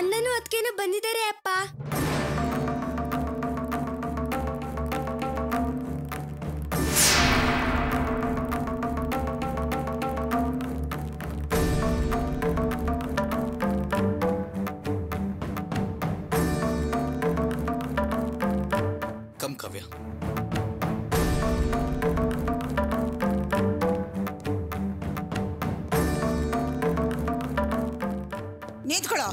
ಅಣ್ಣನೂ ಅದಕ್ಕೇನೋ ಬಂದಿದ್ದಾರೆ ಅಪ್ಪ. ಕಮ್ ಕಾವ್ಯ. ನಿಂತ್ಕೊಳ್ಳೋ.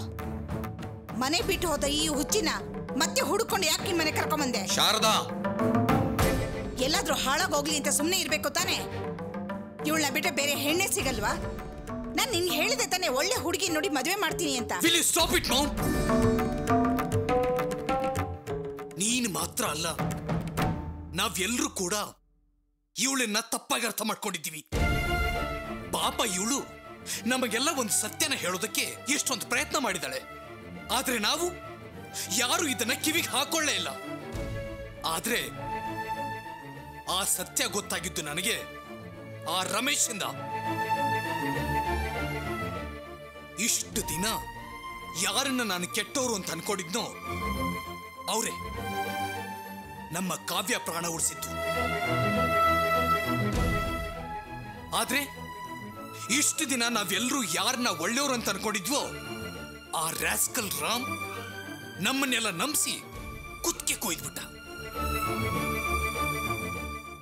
ಮನೆ ಬಿಟ್ಟು ಹೋದ ಈ ಹುಚ್ಚಿನ ಮತ್ತೆ ಹುಡುಕೊಂಡು ಯಾಕೆ ಮನೆ ಕರ್ಕೊಂಬಂದೆ? ಶಾರದಾ, ಎಲ್ಲಾದ್ರೂ ಹಾಳಾಗೋಗ್ಲಿ ಅಂತ ಸುಮ್ಮನೆ ಇರ್ಬೇಕು ತಾನೆ? ಇವಳನ್ನ ಬಿಟ್ರೆ ಬೇರೆ ಹೆಣ್ಣೆ ಸಿಗಲ್ವಾ? ನಾನು ನಿನ್ಗೆ ಹೇಳಿದೆ ತಾನೆ ಒಳ್ಳೆ ಹುಡುಗಿ ನೋಡಿ ಮದುವೆ ಮಾಡ್ತೀನಿ ಅಂತ. Will you stop it, Mom? ನೀನು ಮಾತ್ರ ಅಲ್ಲ, ನಾವೆಲ್ಲರೂ ಕೂಡ ಇವಳನ್ನ ತಪ್ಪಾಗಿ ಅರ್ಥ ಮಾಡ್ಕೊಂಡಿದ್ದೀವಿ. ಪಾಪ ಇವಳು ನಮಗೆಲ್ಲ ಒಂದು ಸತ್ಯನ ಹೇಳೋದಕ್ಕೆ ಎಷ್ಟೊಂದು ಪ್ರಯತ್ನ ಮಾಡಿದಾಳೆ. ಆದ್ರೆ ನಾವು ಯಾರು ಇದನ್ನ ಕಿವಿಗೆ ಹಾಕೊಳ್ಳೇ ಇಲ್ಲ. ಆದ್ರೆ ಆ ಸತ್ಯ ಗೊತ್ತಾಗಿದ್ದು ನನಗೆ ಆ ರಮೇಶ್ ಇಂದ. ಇಷ್ಟು ದಿನ ಯಾರನ್ನ ನಾನು ಕೆಟ್ಟವರು ಅಂತ ಅನ್ಕೊಂಡಿದ್ನೋ ಅವರೇ ನಮ್ಮ ಕಾವ್ಯ ಪ್ರಾಣ ಉಳಿಸಿದ್ದು. ಆದ್ರೆ ಇಷ್ಟು ದಿನ ನಾವೆಲ್ಲರೂ ಯಾರನ್ನ ಒಳ್ಳೆಯವರು ಅಂತ ಅನ್ಕೊಂಡಿದ್ವೋ ಆ ರಾಸ್ಕಲ್ ರಾಮ್ ನಮ್ಮನ್ನೆಲ್ಲ ನಂಬಿಸಿ ಕುತ್ತಿಗೆ ಕೊಯ್ದ್ಬಿಟ್ಟ.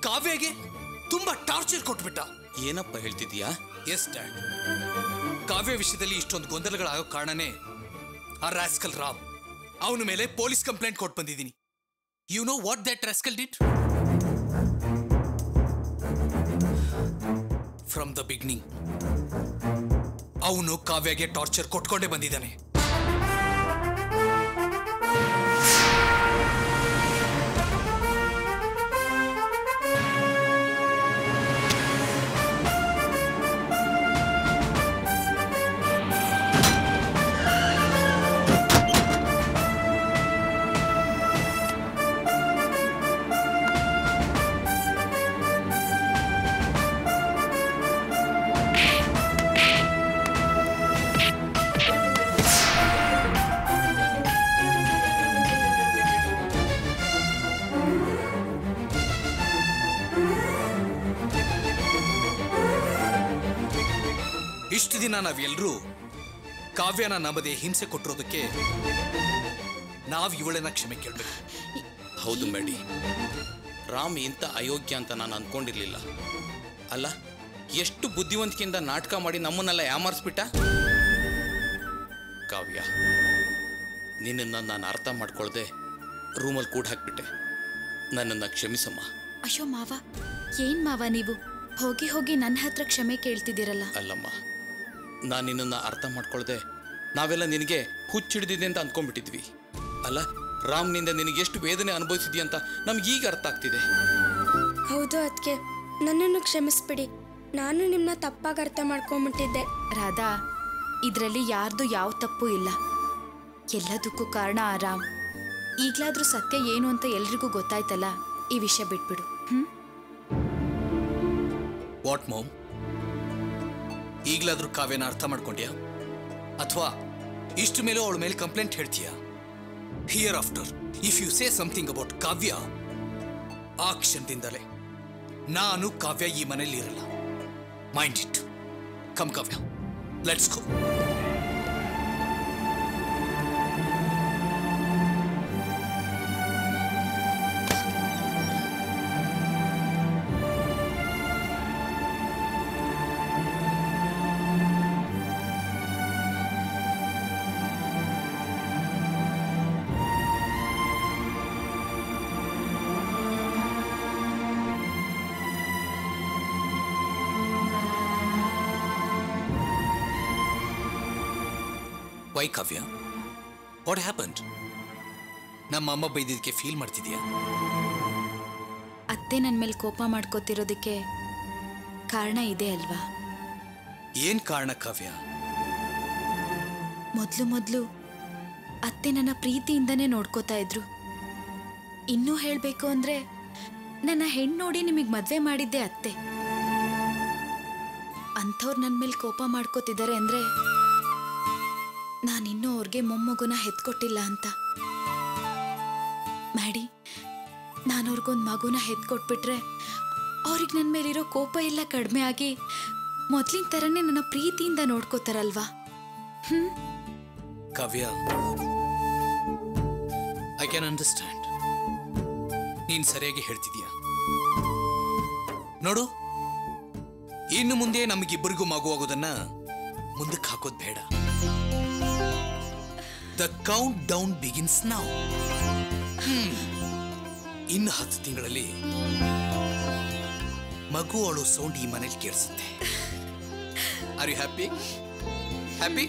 ಕಾವ್ಯಗೆ ತುಂಬಾ ಟಾರ್ಚರ್ ಕೊಟ್ಬಿಟ್ಟ. ಏನಪ್ಪ ಹೇಳ್ತಿದ್ಯಾ? ಎಸ್ ಡ್ಯಾಡ್, ಕಾವ್ಯ ವಿಷಯದಲ್ಲಿ ಇಷ್ಟೊಂದು ಗೊಂದಲಗಳಾಗೋ ಕಾರಣನೇ ಆ ರಾಸ್ಕಲ್ ರಾಮ್. ಅವನ ಮೇಲೆ ಪೊಲೀಸ್ ಕಂಪ್ಲೇಂಟ್ ಕೊಟ್ಟು ಬಂದಿದ್ದೀನಿ. You know what that rascal did? From the beginning ಅವನು ಕಾವ್ಯಗೆ ಟಾರ್ಚರ್ ಕೊಟ್ಕೊಂಡೇ ಬಂದಿದ್ದಾನೆ. ಇಷ್ಟು ದಿನ ನಾವೆಲ್ಲರೂ ಕಾವ್ಯನ ನಮ್ಮದೇ ಹಿಂಸೆ ಕೊಟ್ಟಿರೋದಕ್ಕೆ ನಾವು ಇವಳನ್ನ ಕ್ಷಮೆ ಕೇಳಬೇಕು. ಹೌದು ಮೇಡಿ, ರಾಮ್ ಇಂಥ ಅಯೋಗ್ಯ ಅಂತ ನಾನು ಅನ್ಕೊಂಡಿರ್ಲಿಲ್ಲ. ಅಲ್ಲ, ಎಷ್ಟು ಬುದ್ಧಿವಂತಿಕೆಯಿಂದ ನಾಟಕ ಮಾಡಿ ನಮ್ಮನ್ನೆಲ್ಲ ಯಾಮಾರಿಸ್ಬಿಟ್ಟ. ಕಾವ್ಯ, ನಿನ್ನನ್ನು ನಾನು ಅರ್ಥ ಮಾಡ್ಕೊಳ್ದೆ ರೂಮಲ್ಲಿ ಕೂಡ ಹಾಕ್ಬಿಟ್ಟೆ. ನನ್ನನ್ನು ಕ್ಷಮಿಸಮ್ಮ. ಅಯ್ಯೋ ಮಾವ, ಏನ್ ಮಾವ ನೀವು ಹೋಗಿ ಹೋಗಿ ನನ್ನ ಹತ್ರ ಕ್ಷಮೆ ಕೇಳ್ತಿದ್ದೀರಲ್ಲ. ಅಲ್ಲಮ್ಮ, ನಾನು ನಿನ್ನನ್ನು ಅರ್ಥ ಮಾಡ್ಕೊಳ್ದೆ ನಾವೆಲ್ಲ ನಿನಗೆ ಹುಚ್ಚಿಡಿದಿದೆ ಅಂತ ಅಂದ್ಕೊಂಡ್ಬಿಟ್ಟಿದ್ವಿ. ಅಲ್ಲ, ರಾಮ್ನಿಂದ ನಿನಗೆ ಎಷ್ಟು ವೇದನೆ ಅನುಭವಿಸಿದ್ಯಾ ಅಂತ ನಮ್ಗೀಗ ಅರ್ಥ ಆಗ್ತಿದೆ. ಹೌದು ಅದಕ್ಕೆ ನನ್ನನ್ನು ಕ್ಷಮಿಸ್ಬಿಡಿ. ನಾನು ನಿಮ್ಮನ್ನ ತಪ್ಪಾಗಿ ಅರ್ಥ ಮಾಡ್ಕೊಂಡ್ಬಿಟ್ಟಿದ್ದೆ. ರಾಧಾ, ಇದರಲ್ಲಿ ಯಾರ್ದು ಯಾವ ತಪ್ಪು ಇಲ್ಲ. ಎಲ್ಲದಕ್ಕೂ ಕಾರಣ ಆ ರಾಮ್. ಈಗ್ಲಾದ್ರೂ ಸತ್ಯ ಏನು ಅಂತ ಎಲ್ರಿಗೂ ಗೊತ್ತಾಯ್ತಲ್ಲ, ಈ ವಿಷಯ ಬಿಟ್ಬಿಡು. ವಾಟ್ ಮಾಮ್, ಈಗಲಾದ್ರೂ ಕಾವ್ಯನ ಅರ್ಥ ಮಾಡ್ಕೊಂಡ್ಯಾ? ಅಥವಾ ಇಷ್ಟು ಮೇಲೂ ಅವಳ ಮೇಲೆ ಕಂಪ್ಲೇಂಟ್ ಹೇಳ್ತೀಯಾ? Hereafter if you say something about Kavya, ಆ ಕ್ಷಣದಿಂದಲೇ ನಾನು ಕಾವ್ಯ ಈ ಮನೇಲಿ ಇರಲ್ಲ. Mind it. Come Kavya, let's go. Why Kavya, what happened? ನಮ್ಮ ಅಮ್ಮ ಬೈದಿದ್ದಕ್ಕೆ ಫೀಲ್ ಮಾಡ್ತಿದ್ಯಾ? ಅತ್ತೆ ನನ್ನ ಮೇಲೆ ಕೋಪ ಮಾಡ್ಕೋತಿರೋದಕ್ಕೆ ಕಾರಣ ಇದೆ ಅಲ್ವಾ? ಏನ್ ಕಾರಣ ಕಾವ್ಯ? ಮೊದಲು ಅತ್ತೆ ನನ್ನ ಪ್ರೀತಿಯಿಂದನೇ ನೋಡ್ಕೋತಾ ಇದ್ರು. ಇನ್ನೂ ಹೇಳಬೇಕು ಅಂದ್ರೆ ನನ್ನ ಹೆಣ್ಣು ನೋಡಿ ನಿಮಗೆ ಮದುವೆ ಮಾಡಿದ್ದೆ ಅತ್ತೆ. ಅಂಥವ್ರು ನನ್ನ ಮೇಲೆ ಕೋಪ ಮಾಡ್ಕೋತಿದ್ದಾರೆ ಅಂದ್ರೆ ನಾನಿನ್ನೂ ಅವ್ರಿಗೆ ಮೊಮ್ಮಗುನ ಹೆತ್ಕೊಟ್ಟಿಲ್ಲ ಅಂತ. ಮ್ಯಾಡಿ, ನಾನು ಅವ್ರಿಗೊಂದು ಮಗುನ ಹೆತ್ಕೊಟ್ಬಿಟ್ರೆ ಅವ್ರಿಗೆ ನನ್ನ ಮೇಲಿರೋ ಕೋಪ ಎಲ್ಲ ಕಡಿಮೆ ಆಗಿ ಮೊದಲಿನ ಥರನೇ ನನ್ನ ಪ್ರೀತಿಯಿಂದ ನೋಡ್ಕೋತಾರಲ್ವಾ? ಕಾವ್ಯ, ಐ ಕ್ಯಾನ್ ಅಂಡರ್ಸ್ಟ್ಯಾಂಡ್. ನೀನ್ ಸರಿಯಾಗಿ ಹೇಳ್ತಿದ್ಯಾ. ನೋಡು, ಇನ್ನು ಮುಂದೆ ನಮಗಿಬ್ಬರಿಗೂ ಮಗುವಾಗೋದನ್ನ ಮುಂದಕ್ಕೆ ಹಾಕೋದು ಬೇಡ. The countdown begins now. ಇನ್ನು 10 ತಿಂಗಳಲ್ಲಿ ಮಗು ಅವಳು ಸೌಂಡ್ ಈ ಮನೇಲಿ ಕೇಳಿಸುತ್ತೆ. Are you happy? ಹ್ಯಾಪಿ?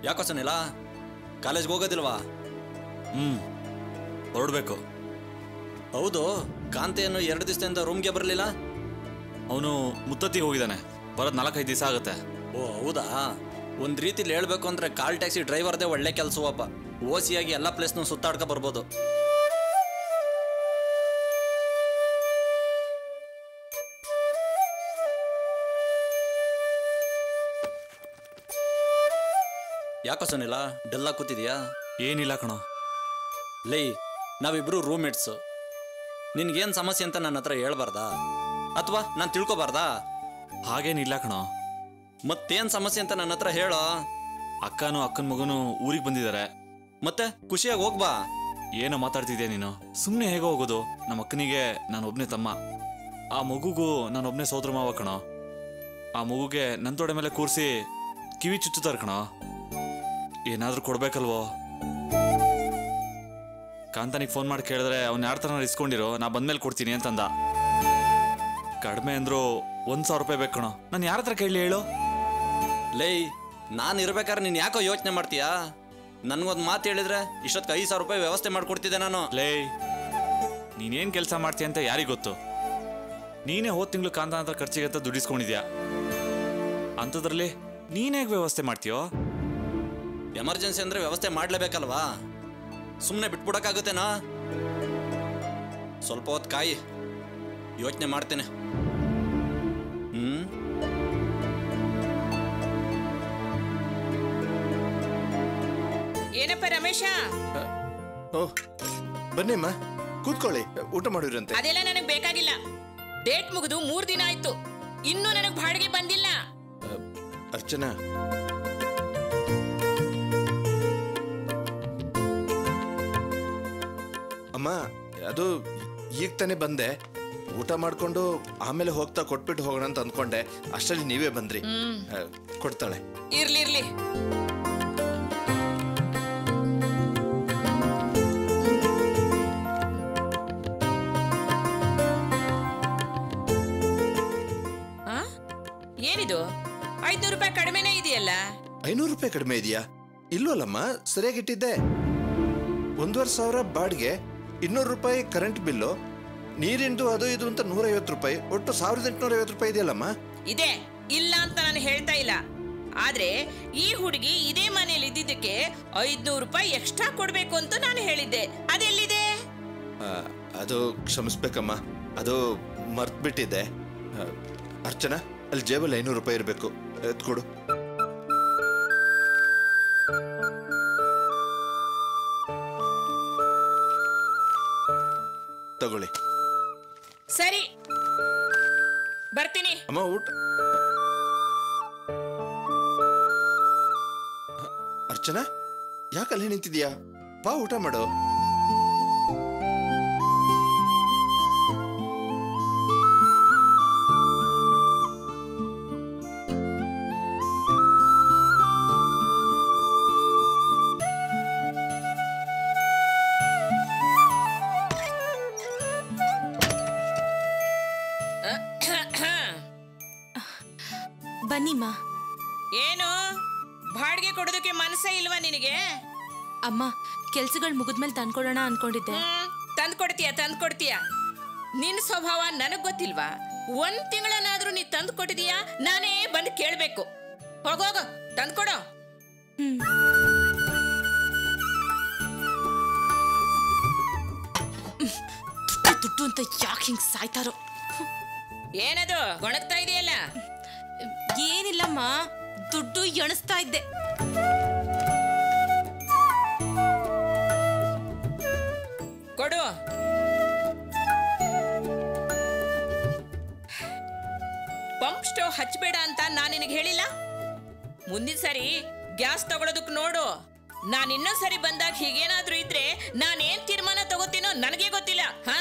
ಯಾಕೋ ಸನಿಲ್ಲ, ಕಾಲೇಜ್ಗೆ ಹೋಗೋದಿಲ್ವಾ? ಹೊರಡ್ಬೇಕು. ಹೌದು, ಕಾಂತೆಯನ್ನು 2 ದಿವಸದಿಂದ ರೂಮ್ಗೆ ಬರಲಿಲ್ಲ. ಅವನು ಮುತ್ತತ್ತಿಗೆ ಹೋಗಿದ್ದಾನೆ, ಬರೋದು 4-5 ದಿವಸ ಆಗುತ್ತೆ. ಓ ಹೌದಾ? ಒಂದು ರೀತಿಲಿ ಹೇಳ್ಬೇಕು ಅಂದ್ರೆ ಕಾಲ್ ಟ್ಯಾಕ್ಸಿ ಡ್ರೈವರ್ದೇ ಒಳ್ಳೆ ಕೆಲಸವಪ್ಪ. ಓಸಿಯಾಗಿ ಎಲ್ಲ ಪ್ಲೇಸ್ನೂ ಸುತ್ತಾಡ್ಕೊ ಬರ್ಬೋದು. ಯಾಕೋ ಸುನಿಲ್ಲ, ಡಲ್ಲಾಗಿ ಕೂತಿದ್ಯಾ? ಏನಿಲ್ಲ ಕಣೋ. ಲೇ, ನಾವಿಬ್ರು ರೂಮ್ಮೇಟ್ಸು. ನಿನ್ಗೇನು ಸಮಸ್ಯೆ ಅಂತ ನನ್ನ ಹತ್ರ ಹೇಳ್ಬಾರ್ದಾ? ಅಥವಾ ನಾನು ತಿಳ್ಕೊಬಾರ್ದಾ? ಹಾಗೇನಿಲ್ಲ ಕಣೋ. ಮತ್ತೇನು ಸಮಸ್ಯೆ ಅಂತ ನನ್ನ ಹತ್ರ ಹೇಳೋ. ಅಕ್ಕನೂ ಅಕ್ಕನ ಮಗನೂ ಊರಿಗೆ ಬಂದಿದ್ದಾರೆ. ಮತ್ತೆ ಖುಷಿಯಾಗಿ ಹೋಗ್ಬಾ. ಏನೋ ಮಾತಾಡ್ತಿದ್ಯಾ ನೀನು? ಸುಮ್ಮನೆ ಹೇಗೋ ಹೋಗೋದು? ನಮ್ಮ ಅಕ್ಕನಿಗೆ ನಾನು ಒಬ್ಬನೇ ತಮ್ಮ, ಆ ಮಗುಗೂ ನಾನು ಒಬ್ಬನೇ ಸೋದರ ಮಾವ ಕಣೋ. ಆ ಮಗುಗೆ ನನ್ನ ತೊಡೆ ಮೇಲೆ ಕೂರಿಸಿ ಕಿವಿ ಚುಚ್ಚುತ್ತಾರೆ ಕಣೋ. ಏನಾದರೂ ಕೊಡ್ಬೇಕಲ್ವೋ? ಕಾಂತನಿಗೆ ಫೋನ್ ಮಾಡಿ ಕೇಳಿದ್ರೆ ಅವ್ನು ಯಾರ ಥರ ಇಸ್ಕೊಂಡಿರೋ, ನಾ ಬಂದ್ಮೇಲೆ ಕೊಡ್ತೀನಿ ಅಂತಂದ. ಕಡಿಮೆ ಅಂದ್ರು 1,000 ರೂಪಾಯಿ ಬೇಕು ಕಣೋ. ನಾನು ಯಾರ ಹತ್ರ ಕೇಳಲಿ ಹೇಳು? ಲೇ, ನಾನು ಇರ್ಬೇಕಾದ್ರೆ ನೀನು ಯಾಕೋ ಯೋಚನೆ ಮಾಡ್ತೀಯಾ? ನನಗೊಂದು ಮಾತು ಹೇಳಿದ್ರೆ ಇಷ್ಟೊತ್ತಿಗೆ 5,000 ರೂಪಾಯಿ ವ್ಯವಸ್ಥೆ ಮಾಡಿಕೊಡ್ತಿದ್ದೆ ನಾನು. ಲೇ, ನೀನೇನು ಕೆಲಸ ಮಾಡ್ತೀಯ ಅಂತ ಯಾರಿಗೆ ಗೊತ್ತು? ನೀನೇ ಹೋದ ತಿಂಗಳು ಕಾಂತ ಹತ್ರ ಖರ್ಚಿಗೆ ಅಂತ ದುಡ್ಡಿಸ್ಕೊಂಡಿದ್ಯಾ. ಅಂಥದ್ರಲ್ಲಿ ನೀನೇಗೆ ವ್ಯವಸ್ಥೆ ಮಾಡ್ತೀಯೋ? ಎಮರ್ಜೆನ್ಸಿ ಅಂದರೆ ವ್ಯವಸ್ಥೆ ಮಾಡಲೇಬೇಕಲ್ವಾ? ಸುಮ್ಮನೆ ಬಿಟ್ಬಿಡೋಕ್ಕಾಗುತ್ತೇನಾ? ಸ್ವಲ್ಪ ಹೊತ್ತು ಕಾಯಿ, ಯೋಚನೆ ಮಾಡ್ತೇನೆ. ಏನಪ್ಪ ರಮೇಶ? ಓಹ್, ಬನ್ನಿಮ್ಮ, ಕೂತ್ಕೊಳ್ಳಿ, ಊಟ ಮಾಡಿದ್ರಂತೆ. ಅದೆಲ್ಲ ನನಗೆ ಬೇಕಾಗಿಲ್ಲ. ಡೇಟ್ ಮುಗಿದು 3 ದಿನ ಆಯ್ತು, ಇನ್ನೂ ನನಗೆ ಬಾಡಿಗೆ ಬಂದಿಲ್ಲ. ಅರ್ಚನಾ, ಅಮ್ಮ, ಅದು ಈಗ ತಾನೇ ಬಂದೆ. ಊಟ ಮಾಡ್ಕೊಂಡು ಆಮೇಲೆ ಹೋಗ್ತಾ ಕೊಟ್ಬಿಟ್ಟು ಹೋಗೋಣ ಅಂತ ಅಂದ್ಕೊಂಡೆ. ಅಷ್ಟರಲ್ಲಿ ನೀವೇ ಬಂದ್ರಿ. ಕೊಡ್ತಾಳೆ. ಇರ್ಲಿ ಇರ್ಲಿ. ಏನಿದು? 500 ರೂಪಾಯಿ ಕಡಿಮೆನೇ ಇದೆಯಲ್ಲ? 500 ರೂಪಾಯಿ ಕಡಿಮೆ ಇದೆಯಾ? ಇಲ್ವಲ್ಲಮ್ಮ, ಸರಿಯಾಗಿಟ್ಟಿದ್ದೆ. 1,500 ಬಾಡಿಗೆ, 200 ರೂಪಾಯಿ ಕರೆಂಟ್ ಬಿಲ್ಲು, ನೀರಿಂದು ಅದು ಇದು ಅಂತ 150 ರೂಪಾಯಿ, ಒಟ್ಟು 1,850 ರೂಪಾಯಿ ಇದೆಯಲ್ಲಮ್ಮ. ಇದೆ, ಇಲ್ಲ ಅಂತ ನಾನು ಹೇಳ್ತಾ ಇಲ್ಲ. ಆದ್ರೆ ಈ ಹುಡುಗಿ ಇದೇ ಮನೇಲಿ ಇದ್ದಿದ್ದಕ್ಕೆ 500 ರೂಪಾಯಿ ಎಕ್ಸ್ಟ್ರಾ ಕೊಡ್ಬೇಕು ಅಂತ ನಾನು ಹೇಳಿದ್ದೆ. ಅದೆಲ್ಲಿದೆ? ಅದು ಕ್ಷಮಿಸ್ಬೇಕಮ್ಮ, ಅದು ಮರ್ತ್ಬಿಟ್ಟಿದ್ದೆ. ಅರ್ಚನಾ, ಅಲ್ಲಿ ಜೇಬಲ್ಲಿ 500 ರೂಪಾಯಿ ಇರಬೇಕು, ಎತ್ಕೊಡು. ತಗೊಳ್ಳಿ. ಸರಿ, ಬರ್ತೀನಿ. ಅಮ್ಮ, ಊಟ. ಅರ್ಚನಾ, ಯಾಕಲ್ಲಿ ನಿಂತಿದ್ಯಾ? ಬಾ, ಊಟ ಮಾಡು. ಬನ್ನಿಮ್ಮ. ಏನು ಬಾಡಿಗೆ ಕೊಡೋದಕ್ಕೆ ಮನಸ್ಸೇ ಇಲ್ವಾ ನಿನಗೆ? ಅಮ್ಮ, ಕೆಲ್ಸಗಳು ಮುಗಿದ್ಮೇಲೆ ತಂದ್ಕೊಡೋಣ ಅನ್ಕೊಂಡಿದ್ದೆ. ತಂದ್ಕೊಡ್ತೀಯ. ನಿನ್ನ ಸ್ವಭಾವ ನನಗ್ ಗೊತ್ತಿಲ್ವಾ? 1 ತಿಂಗಳನ್ನಾದ್ರೂ ನೀ ತಂದು ಕೊಟ್ಟಿದೀಯಾ? ನಾನೇ ಬಂದು ಕೇಳ್ಬೇಕು. ಹೋಗೋಗ ತಂದ್ಕೊಡೋ. ದುಡ್ಡು ಅಂತ ಯಾಕೆ ಹಿಂಗ್ ಸಾಯ್ತಾರೋ? ಏನದು ಗೊಣಗ್ತಾ ಇದೆಯಲ್ಲ? ಏನಿಲ್ಲಮ್ಮ, ದುಡ್ಡು ಎಣಿಸ್ತಾ ಇದ್ದೆ. ಕೊಡು. ಪಂಪ್ ಸ್ಟವ್ ಹಚ್ಚಬೇಡ ಅಂತ ನಾನು ನಿನಗೆ ಹೇಳಿಲ್ಲ? ಮುಂದಿನ ಸರಿ ಗ್ಯಾಸ್ ತಗೊಳೋದಕ್ಕೆ ನೋಡು. ನಾನು ಇನ್ನೊಂದ್ ಸರಿ ಬಂದಾಗ ಹೀಗೇನಾದ್ರೂ ಇದ್ರೆ ನಾನೇನ್ ತೀರ್ಮಾನ ತಗೋತೀನೋ ನನಗೆ ಗೊತ್ತಿಲ್ಲ. ಹಾ,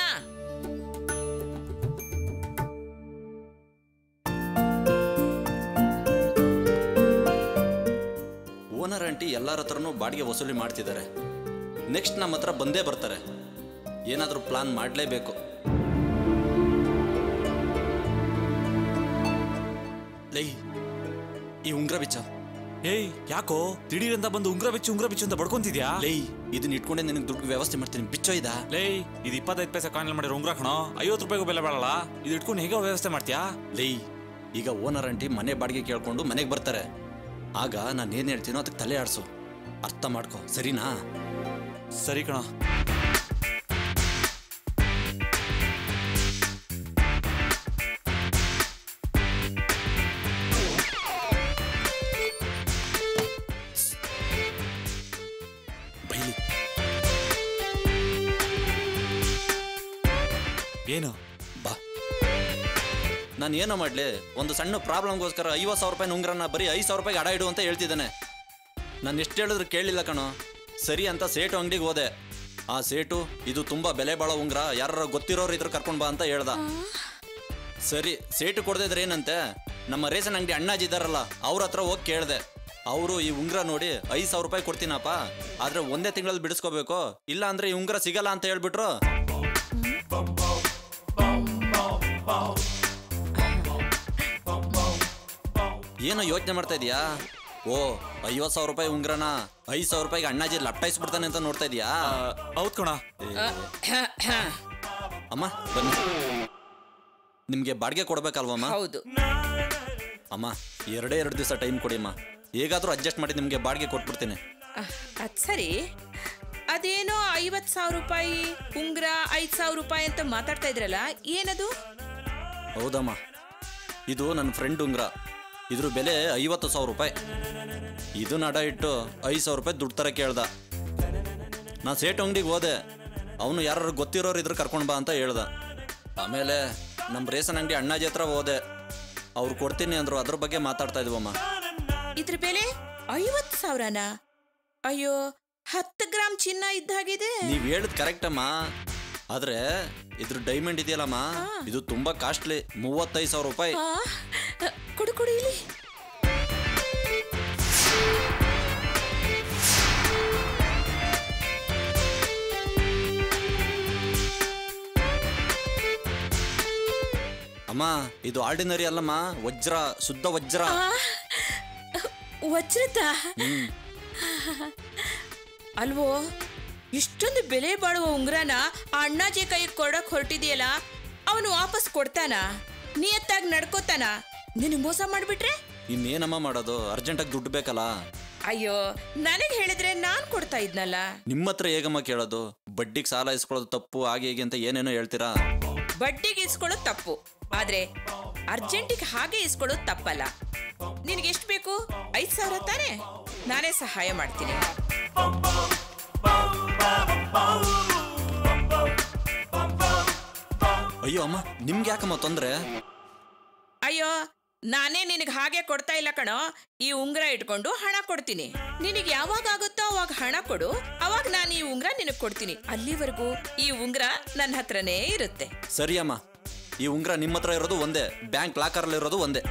ಓನರ್ ಆಂಟಿ ಎಲ್ಲರ ಹತ್ರನೂ ಬಾಡಿಗೆ ವಸೂಲಿ ಮಾಡ್ತಿದ್ದಾರೆ. ನೆಕ್ಸ್ಟ್ ನಮ್ಮ ಹತ್ರ ಬಂದೇ ಬರ್ತಾರೆ. ಏನಾದರೂ ಪ್ಲಾನ್ ಮಾಡಲೇಬೇಕು. ಲೈ, ಈ ಉಂಗ್ರ ಬಿಚ್ಚ. ಏಯ್, ಯಾಕೋ ದಿಢೀರಂತ ಬಂದು ಉಂಗ್ರ ಬಿಚ್ಚು ಅಂತ ಬಡ್ಕೊಂತಿದ್ಯಾ? ಲೈ, ಇದನ್ನ ಇಟ್ಕೊಂಡೆ ನಿನಗೆ ದುಡ್ಡು ವ್ಯವಸ್ಥೆ ಮಾಡ್ತೀನಿ. ಬಿಚ್ಚೋ ಇದ. ಲೈ, ಇದು 25 ಪೈಸೆ ಕಾಯಿನ್ ಮಾಡಿರೋ ಉಂಗ್ರ ಕಣೋ, 50 ರೂಪಾಯಿಗೂ ಬೆಲೆ ಬಾಳಲ್ಲ. ಇದು ಇಟ್ಕೊಂಡು ಹೇಗೋ ವ್ಯವಸ್ಥೆ ಮಾಡ್ತೀಯಾ? ಲೈ, ಈಗ ಓನರ್ ಆಂಟಿ ಮನೆ ಬಾಡಿಗೆ ಕೇಳ್ಕೊಂಡು ಮನೆಗೆ ಬರ್ತಾರೆ. ಆಗ ನಾನು ಏನು ಹೇಳ್ತೀನೋ ಅದಕ್ಕೆ ತಲೆ ಆಡಿಸು. ಅರ್ಥ ಮಾಡ್ಕೊ, ಸರಿನಾ? ಸರಿ ಕಣ. ಏನು ಬಾ. ನಾನು ಏನೋ ಮಾಡಲಿ, ಒಂದು ಸಣ್ಣ ಪ್ರಾಬ್ಲಮ್ಗೋಸ್ಕರ 50,000 ರೂಪಾಯಿ ಉಂಗ್ರನ್ನ ಬರೀ 5,000 ರೂಪಾಯಿಗೆ ಅಡ ಇಡು ಅಂತ ಹೇಳ್ತಿದ್ದಾನೆ. ನಾನು ಎಷ್ಟು ಹೇಳಿದ್ರು ಕೇಳಲಿಲ್ಲ ಕಣೋ. ಸರಿ ಅಂತ ಸೇಟು ಅಂಗಡಿಗೆ ಹೋದೆ. ಆ ಸೇಟು ಇದು ತುಂಬ ಬೆಲೆ ಬಾಳೋ ಉಂಗ್ರ, ಯಾರು ಗೊತ್ತಿರೋರು ಇದ್ರ ಕರ್ಕೊಂಡು ಬಾ ಅಂತ ಹೇಳ್ದ. ಸರಿ, ಸೇಟು ಕೊಡದಿದ್ರೆ ಏನಂತೆ, ನಮ್ಮ ರೇಷನ್ ಅಂಗಡಿ ಅಣ್ಣಾಜಿ ಇದ್ದಾರಲ್ಲ ಅವ್ರ ಹತ್ರ ಹೋಗಿ ಕೇಳಿದೆ. ಅವರು ಈ ಉಂಗ್ರ ನೋಡಿ 5,000 ರೂಪಾಯಿ ಕೊಡ್ತೀನಪ್ಪ, ಆದರೆ ಒಂದೇ ತಿಂಗಳಲ್ಲಿ ಬಿಡಿಸ್ಕೋಬೇಕು, ಇಲ್ಲ ಅಂದರೆ ಈ ಉಂಗ್ರ ಸಿಗಲ್ಲ ಅಂತ ಹೇಳ್ಬಿಟ್ರು. ಏನೋ ಯೋಚನೆ ಮಾಡ್ತಾ ಇದೀಯಾ? ಓ, 50,000 ರೂಪಾಯಿ ಉಂಗ್ರನ 5,000 ರೂಪಾಯಿಗೆ ಅಣ್ಣಾಜಿ ಲಪ್ಟಾಯಿಸ್ಬಿಡ್ತಾನೆ ಅಂತ ನೋಡ್ತಾ ಇದೀಯಾ? ಹೌದ್ ಕಣ. ಅಮ್ಮ ಬನ್ನಿ, ನಿಮ್ಗೆ ಬಾಡಿಗೆ ಕೊಡ್ಬೇಕಲ್ವಮ್ಮ? ಹೌದು. ಅಮ್ಮ, 2 ದಿವಸ ಟೈಮ್ ಕೊಡಿ ಅಮ್ಮ, ಹೇಗಾದ್ರೂ ಅಡ್ಜಸ್ಟ್ ಮಾಡಿ ನಿಮ್ಗೆ ಬಾಡಿಗೆ ಕೊಟ್ಬಿಡ್ತೀನಿ. ಅದ್ ಸರಿ, ಅದೇನೋ 50,000 ರೂಪಾಯಿ ಉಂಗ್ರ 5,000 ರೂಪಾಯಿ ಅಂತ ಮಾತಾಡ್ತಾ ಇದ್ರಲ್ಲ, ಏನದು? ಹೌದಮ್ಮ, ಇದು ನನ್ನ ಫ್ರೆಂಡ್ ಉಂಗ್ರ. ಇದ್ರ ಬೆಲೆ 50,000 ರೂಪಾಯಿ. ಇದು ನಡ ಇಟ್ಟು 5,000 ರೂಪಾಯಿ ದುಡ್ಡು ತರ ಕೇಳ್ದ. ನಾ ಸೇಟ್ ಅಂಗಡಿಗೆ ಹೋದೆ. ಅವನು ಯಾರು ಗೊತ್ತಿರೋರು ಇದ್ರ ಕರ್ಕೊಂಡು ಬಾ ಅಂತ ಹೇಳ್ದ. ಆಮೇಲೆ ನಮ್ಮ ರೇಷನ್ ಅಂಗಡಿ ಅಣ್ಣಾಜಿ ಹತ್ರ ಹೋದೆ. ಅವ್ರು ಕೊಡ್ತೀನಿ ಅಂದ್ರು, ಅದ್ರ ಬಗ್ಗೆ ಮಾತಾಡ್ತಾ ಇದ್ವಮ್ಮ. ಇದ್ರ ಬೆಲೆ 50,000ನಾ? ಅಯ್ಯೋ, 10 ಗ್ರಾಮ್ ಚಿನ್ನ ಇದ್ದಾಗಿದೆ. ನೀವ್ ಹೇಳಿದ್ ಕರೆಕ್ಟ್ ಅಮ್ಮ, ಆದ್ರೆ ಇದ್ರ ಡೈಮಂಡ್ ಇದೆಯಲ್ಲಮ್ಮ, ಇದು ತುಂಬಾ ಕಾಸ್ಟ್ಲಿ. 35,000 ರೂಪಾಯಿ. ಕೊಡು ಕೊಡು ಇಲ್ಲಿ. ಅಮ್ಮ, ಇದು ಆರ್ಡಿನರಿ ಅಲ್ಲಮ್ಮ, ವಜ್ರ, ಶುದ್ಧ ವಜ್ರ. ವಜ್ರದ ಅಲ್ವೋ? ಇಷ್ಟೊಂದು ಬೆಲೆ ಬಾಳುವ ಉಂಗ್ರನ ಆ ಅಣ್ಣಾಜಿ ಕೈ ಕೊಡಕ್ ಹೊರಟಿದೆಯಲ್ಲ, ಅವನು ವಾಪಸ್ ಕೊಡ್ತಾನ? ನಿಯತ್ತಾಗಿ ನಡ್ಕೋತಾನ? ನಿನಗೆ ಮೋಸ ಮಾಡ್ಬಿಟ್ರೆ ಇನ್ನೇನಮ್ಮ ಮಾಡೋದು? ಅರ್ಜೆಂಟಾಗಿ ದುಡ್ಡು ಬೇಕಲ್ಲ. ಅಯ್ಯೋ, ನನಗೆ ಹೇಳಿದ್ರೆ ನಾನ್ ಕೊಡ್ತಾ ಇದ್ನಲ್ಲ. ನಿಮ್ಮ ಹತ್ರ ಹೇಗಮ್ಮ ಕೇಳೋದು? ಬಡ್ಡಿಗೆ ಸಾಲ ಇಸ್ಕೊಳ್ಳೋದು ತಪ್ಪು, ಹಾಗೆ ಹೀಗೆ ಅಂತ ಏನೇನೋ ಹೇಳ್ತೀರಾ. ಬಡ್ಡಿಗೆ ಇಸ್ಕೊಳ್ಳೋದು ತಪ್ಪು, ಆದ್ರೆ ಅರ್ಜೆಂಟಿಗೆ ಹಾಗೆ ಇಸ್ಕೊಳ್ಳೋದು ತಪ್ಪಲ್ಲ. ನಿನಗೆ ಎಷ್ಟು ಬೇಕು? 5,000 ತಾನೆ? ನಾನೇ ಸಹಾಯ ಮಾಡ್ತೀನಿ. ಅಯ್ಯೋ ಅಮ್ಮ, ನಿಮ್ಗೆ ಯಾಕಮ್ಮ ತೊಂದ್ರೆ? ಅಯ್ಯೋ, ನಾನೇ ನಿನಗೆ ಹಾಗೆ ಕೊಡ್ತಾ ಇಲ್ಲ ಕಣೋ. ಈ ಉಂಗ್ರ ಇಟ್ಕೊಂಡು ಹಣ ಕೊಡ್ತೀನಿ. ನಿನಗೆ ಯಾವಾಗ ಆಗುತ್ತೋ ಅವಾಗ ಹಣ ಕೊಡು, ಅವಾಗ ನಾನು ಈ ಉಂಗ್ರ ನಿನಗೆ ಕೊಡ್ತೀನಿ. ಅಲ್ಲಿವರೆಗೂ ಈ ಉಂಗ್ರ ನನ್ನ ಹತ್ರನೇ ಇರುತ್ತೆ. ಸರಿ ಅಮ್ಮ, ಈ ಉಂಗ್ರ ನಿಮ್ಮ ಹತ್ರ ಇರೋದು ಒಂದೇ, ಬ್ಯಾಂಕ್ ಲಾಕರ್ ಅಲ್ಲಿ ಇರೋದು ಒಂದೇ.